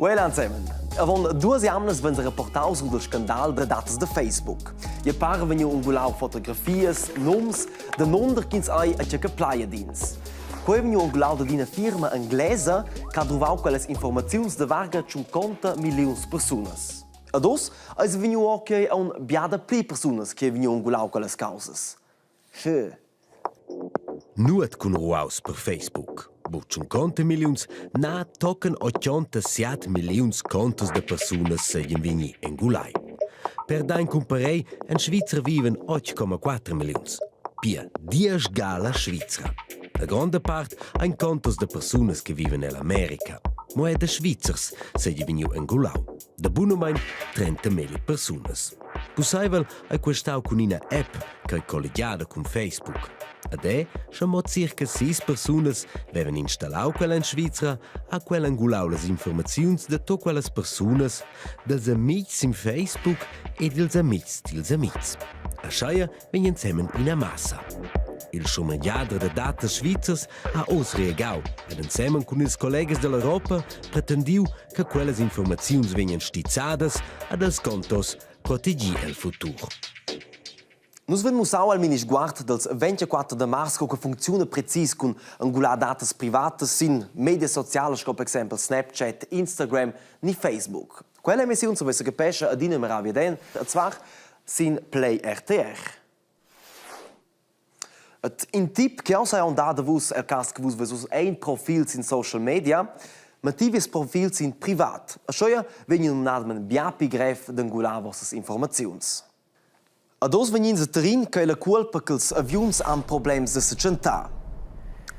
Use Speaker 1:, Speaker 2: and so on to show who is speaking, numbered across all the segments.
Speaker 1: Voilà zusammen. Avon 2 anni vens reportau sul scandal de datas de Facebook. Je pare veniu ungulau fotografias, noms, de nonder kins ai a ceca playa dins. Quei veniu ungulau de dina firma inglesa che ha trovau quelles informaziuns de varga 50 milions personas. Ados, es veniu anche a un biada pli personas che veniu ungulau quelles causas.
Speaker 2: Nuot con ruaus per Facebook. Bo 50 milions, na tocken 87 milions contos de personas se vini engulai. Per dain comparei, en Svizra viven 8,4 milions. Pia 10 gala Svizra. La grande part ein contos de personas che viven nell'America. Mo è de Svizzers se vini engulau. Da bunomain 30.000 personas. Pussaivel è questau con una app che è collegiata con Facebook. Ad è, siamo circa 6 personas vevan installau quella in Svizzera a quella angulau las informaziuns de to quelles personas dels amics in Facebook e dels amics dils amics. A schaia venien semmen in a massa. Il sciomediadre de datas svizzers ha os reagau ed insemmen con ils collegas dell'Europa pretendiu che quelles informaziuns venien stizzadas ad els contos protegi el futur.
Speaker 1: Nus ven musau al Minisguard dels 24 de marzo che funziona precis con angular datas privatas sin media sociales come per esempio Snapchat, Instagram ni Facebook. Quelle emissioni so vesse capescha ad ina meravia den, e zwar sin Play RTR. Et in tip che ausa on da vus el cas che vus versus ein profil sin social media, motivis profil sin privat. A schoia venien nadmen biapi gref d'angular vossas informaziuns. Ados venin se terin che la culpa che els avions han problems de se centar.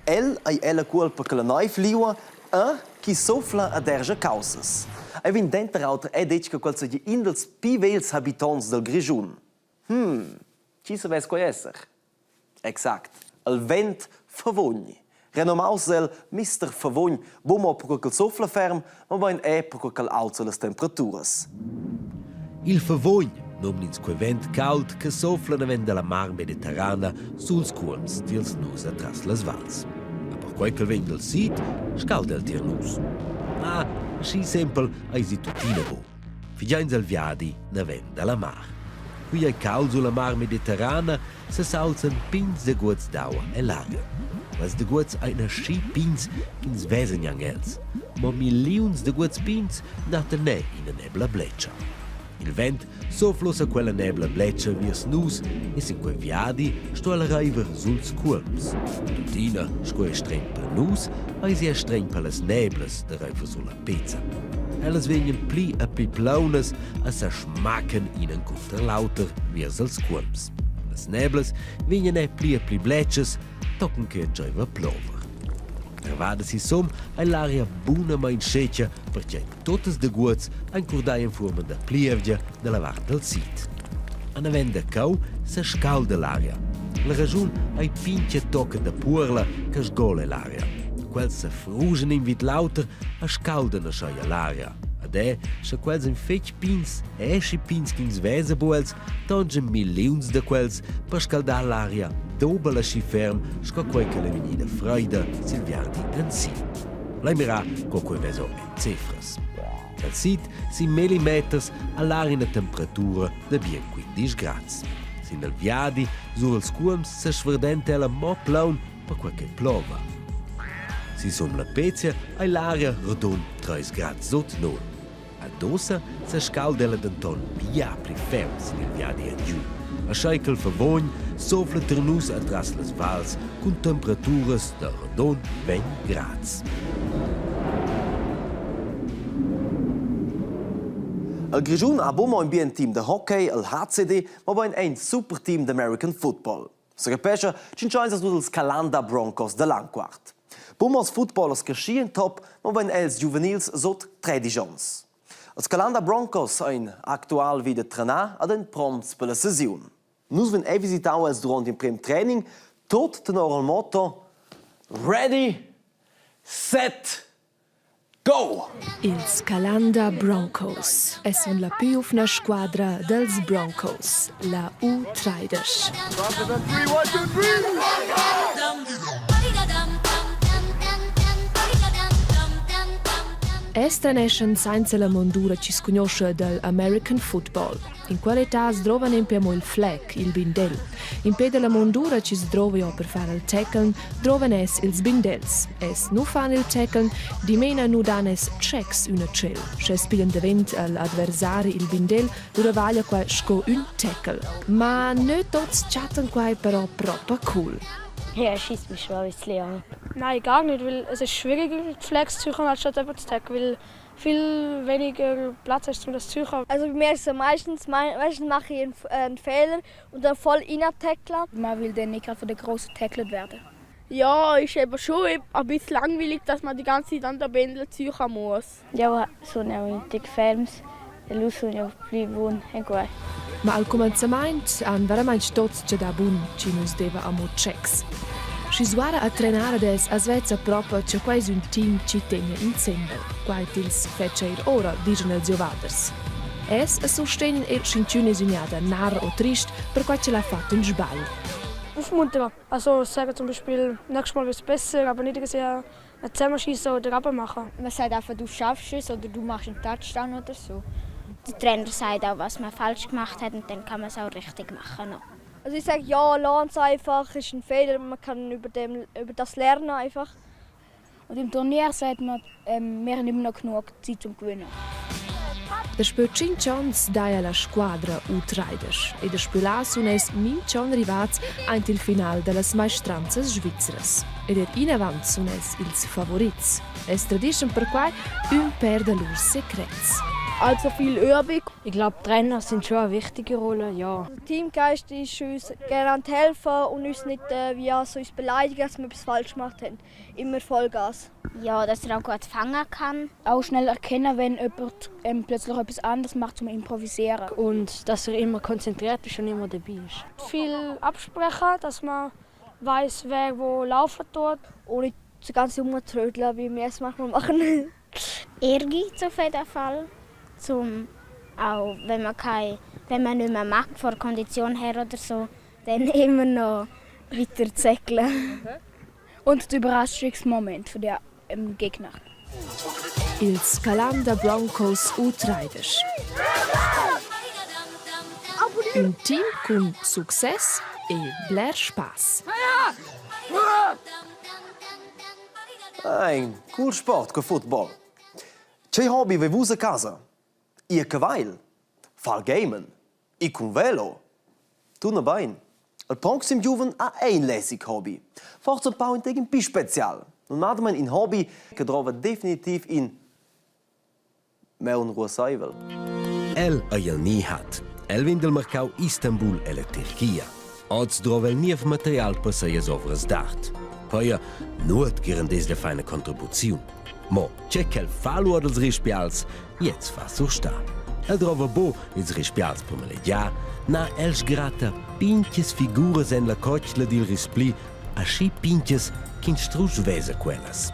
Speaker 1: È la culpa che la neuf liua e chi sofla a derge causas. Vin denter auter è dec che quel se gli indels pivels habitants del Grigiun. Chi se ves coi esser? Exact, el vent favugn. Renomaus el Mr. Favugn, bomo per quel sofla ferm, ma vain per quel alza las temperaturas.
Speaker 2: Il favugn nomnins quei vent caud che soffla navent dalla mar mediterrana suls cuorms dils nus atras las vals. A per quei che vent del sit, scalda el tir nus. Ma, schi sempel eisi tutina bo. Figiains al viadi navent dalla mar. Qui ai caud sulla mar mediterrana se salzan pins de guts d'aua e l'aria. Was de guts eine schi pins ins wesen els. Ma milions de guts pins nata ne in a nebla bleccia. Il vent sofflos a quella nebla bleccia vias nus e sin quei viadi sto alla raiver suls cuorms. Tutina sco è streng per nus e si è streng per las neblas da raiver sulla pezza. Ellas venien pli a pli plaunas a sa schmacken ihnen contra lauter vias als cuorms. Las neblas venien e pli bleccias tocken che giaiva plover. Ervada si som ai l'aria buna ma in sceccia perché totes de guts ancordai in forma da plievgia della vart del sit. An avenda cau se scalda l'aria. La ragiun ai pinche tocca da puerla che sgole l'aria. Quels se frugen in vit lauter a scalden a schaia l'aria. Ad se quels in fetch pins e esci pins kins vese buels tonge milions de quels per scaldar l'aria doba la sci ferm sco quei che le venida freida sil viardi en si. Lei mirà co quei veso en cifras. El sit si millimeters all'aria in temperatura de bien 15 grads. Sin el viadi sur els cuorms se sverdente la mo plaun per quel che plova. Si som la pezia ai l'aria redon 3 grads sot nul. A dosa se scalda la denton bia pli ferm sin il viadi en giù. A scheikel favogn sofla ternus atras las vals con temperaturas de redon 20 grads.
Speaker 1: El Grigiun ha bomo un bien team de hockey, el HCD, ma va ein super team de American football. Se repescha, cinchains as nudels Calanda Broncos de Langquart. Bommos footballers che scien top, ma va els juvenils sot 13 ans. Els Calanda Broncos ein aktual wieder trenar ad ein proms per la session. Nus ven visitau els durant im prem training, tot tenor al motto Ready, Set, Go!
Speaker 3: Ils Calanda Broncos. Es son la più ufna squadra dels Broncos, la U13. Es traneschen senza la mondura ci si conosce dell'American Football. In quell'età si trova nempiamo il flag, il bindel. In pe della mondura ci si trova per fare il tackle, trovano es ils bindels. Es nu fan il tackle, di mena nu dan es checks una cell. Se spilen davent all'adversari il bindel, dura vaglia qua sco un tackle. Ma ne tots chatten qua però proprio cool.
Speaker 4: Ja, schießt mich schon ein bisschen an.
Speaker 5: Nein, gar nicht, weil es ist schwieriger, Flags zu suchen, als statt jemanden zu tacken, weil viel weniger Platz hast, um das zu suchen.
Speaker 4: Also bei mir ist es meistens mache ich einen Fehler und dann voll reintackeln.
Speaker 6: Man will dann nicht gerade von den Grossen getackelt werden.
Speaker 5: Ja, ist eben schon ein bisschen langweilig, dass man die ganze Zeit an der Bändel suchen muss.
Speaker 4: Ja, sono veramente ferms e lui sono più buon e guai.
Speaker 3: Ma al començament han verament tots già da bun ci nus deva amo checks. Si suara a trenare des a Svezia proprio c'è quasi un team ci tenga insieme. Quai tils fece ora, dicono els giovaders. Es sostenen il cincione sugnada nar o trist per qua ce l'ha fatto in sbaglio.
Speaker 5: Aufmuntern. Also sagen zum Beispiel, nächstes Mal wird es besser, aber nicht sehr ein Zusammenschießen oder abmachen.
Speaker 4: Man sagt einfach, du schaffst es oder du machst einen Touchdown oder so. Der Trainer sagt auch, was man falsch gemacht hat und dann kann man es auch richtig machen. Also ich sage, ja, lern's einfach, ist ein Fehler, man kann über das lernen einfach.
Speaker 6: Und im Turnier sagt man, wir haben immer noch genug Zeit zum Gewinnen.
Speaker 3: Der spielt 5 Chance daia la squadra U-Triders e der Spieler sun es 9 Chance rivats ein il final delles Maestranzas svizzeras. E der inavant sun es ils favorits. Es tradition per quai un per de lurs secrets.
Speaker 5: Also viel Übung.
Speaker 7: Ich glaube, Trainer sind schon eine wichtige Rolle, ja.
Speaker 4: Der Teamgeist ist uns gerne helfen und uns nicht uns beleidigen, dass wir etwas falsch gemacht haben. Immer Vollgas. Ja, dass er auch gut fangen kann.
Speaker 6: Auch schnell erkennen, wenn jemand plötzlich etwas anderes macht, zum Improvisieren.
Speaker 7: Und dass er immer konzentriert ist und immer dabei ist.
Speaker 5: Viel absprechen, dass man weiß, wer wo laufen tut.
Speaker 4: Ohne das ganze rumzutrödeln, wie wir es manchmal machen. Ehrgeiz auf jeden Fall. Auch wenn man nicht mehr mag, von der Kondition her oder so, dann immer noch weiter zäckeln.
Speaker 6: Und der Überraschungsmoment für den Gegner.
Speaker 3: Ils Calanda Broncos U-Triders. Un team con success e bler spaß.
Speaker 1: Ein cool Sport con Football. C'è hobby ve vus a casa? I cavail, fal gamen, I con velo. Tu na bain. Il proxim giuven ha ein lässig hobby. Forza un pau un pi special. Non madman in hobby che trova definitiv in meun ruasaivel.
Speaker 2: El a il ni hat. El vin del mercau Istanbul e la Turchia. Oz trova il nief material per seias ovras d'art. Poi nuot garandes la feine contribuziun. Mo, c'è quel fallo dels rispials, jetzt fa so sta. El trova bo ils rispials per malegia, na el sgratta pinches figuras en la cocchla dil rispli, a schi pinches kin strusch vese quellas.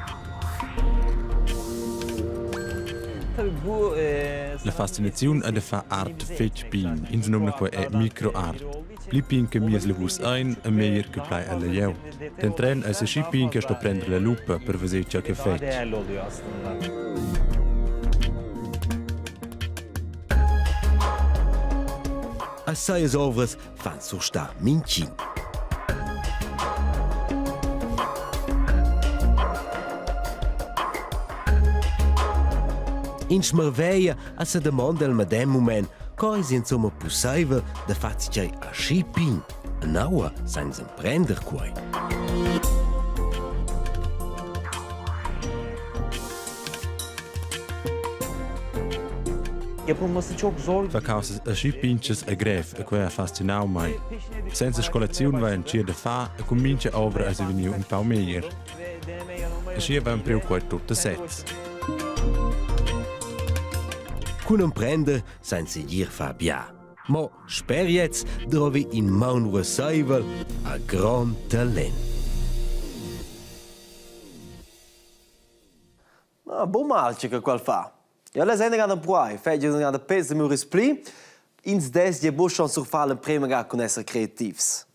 Speaker 8: La fascinazione è di fare arte fetch pin, in se nome è microart. Pli pin che mies le vus ein, e meglio che plai alla jeu. Den tren è se schi pin che sto prendere la lupa per vedere ciò che fetch.
Speaker 2: A seias ovras fan so sta mincin. In smerveia a se demanda al medem moment coi es insomma possibile da farci a shipping. Naua sans prender quai.
Speaker 9: Yapılması çok zor.
Speaker 8: Verkaufs a schi pinches e gref, e quei fascinau mai. Senza scolazione va in cia da fa, e comincia a ovra a se veniu un pau meglier. E schi va in priu quai tutte sets.
Speaker 2: Kun emprender senza gir fa bia. Mo sper jetzt trovi in Maun Russeivel a gran talent.
Speaker 1: Bon mal c'è che qual fa. Ja, la sende gada puai, fegge gada pesa mi rispli. Ins des je buschon surfalen prima ga con esser creativs.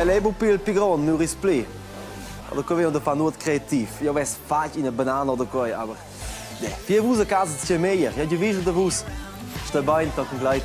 Speaker 1: lebo pil pigron, nur is play. Oder können wir da fahren nur kreativ. Ja, weiß fahrt in eine Banane oder coi, aber ne. Vier Wuse Kasse ist ja mehr. Ja, die wissen da Wus. Ist dabei, da kommt gleich.